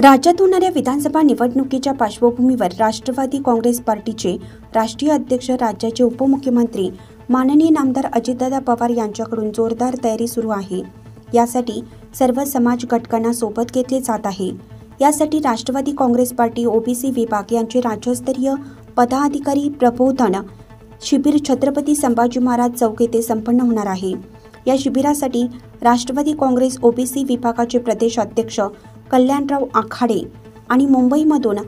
राज्यात होणाऱ्या विधानसभा निवडणुकीच्या पार्श्वभूमीवर राष्ट्रवादी काँग्रेस पार्टीचे राष्ट्रीय अध्यक्ष, राज्याचे उपमुख्यमंत्री माननीय नामदार अजितदादा पवार यांच्याकडून जोरदार तयारी सुरू आहे। यासाठी सर्व समाज घटकांना सोबत घेतले जात आहे। यासाठी राष्ट्रवादी काँग्रेस पार्टी ओबीसी विभाग यांचे राज्यस्तरीय पदाधिकारी प्रबोधन शिबिर छत्रपती संभाजी महाराज चौक येथे संपन्न होणार आहे। या शिबिरासाठी राष्ट्रवादी काँग्रेस ओबीसी विभागाचे प्रदेश अध्यक्ष कल्याणराव आखाडे आणि मुंबईमधून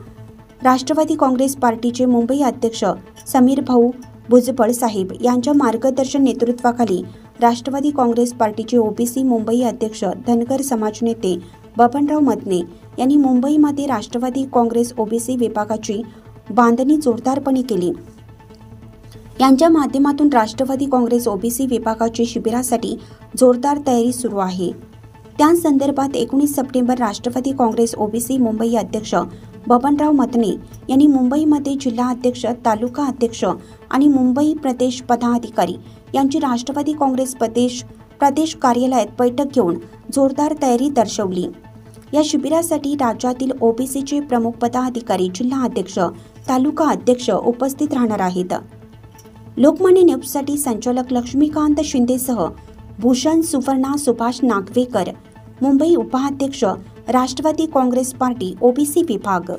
राष्ट्रवादी काँग्रेस पार्टीचे मुंबई अध्यक्ष समीर भाऊ भुजबळ साहेब यांच्या मार्गदर्शन नेतृत्वाखाली राष्ट्रवादी काँग्रेस पार्टीचे ओबीसी मुंबई अध्यक्ष धनगर समाज नेते बबनराव मदने यांनी मुंबईमध्ये राष्ट्रवादी काँग्रेस ओबीसी विभागाची बांधणी जोरदारपणे केली। यांच्या माध्यमातून राष्ट्रवादी काँग्रेस ओबीसी विभागाच्या शिबिरासाठी जोरदार तयारी सुरू आहे। त्या संदर्भात 19 सप्टेंबर राष्ट्रवादी काँग्रेस ओबीसी मुंबई अध्यक्ष बबनराव मदने यांनी मुंबईमध्ये जिल्हा अध्यक्ष, तालुका अध्यक्ष आणि मुंबई प्रदेश पदाधिकारी यांची राष्ट्रवादी काँग्रेस प्रदेश कार्यालयात बैठक घेऊन जोरदार तयारी दर्शवली। या शिबिरासाठी राज्यातील ओबीसीचे प्रमुख पदाधिकारी, जिल्हा अध्यक्ष, तालुका अध्यक्ष उपस्थित राहणार आहेत। लोकमान्य न्यूजसाठी संचालक लक्ष्मीकांत शिंदेसह भूषण सुवर्णा, सुभाष नागवेकर, मुंबई उपाध्यक्ष, राष्ट्रवादी काँग्रेस पार्टी ओबीसी विभाग।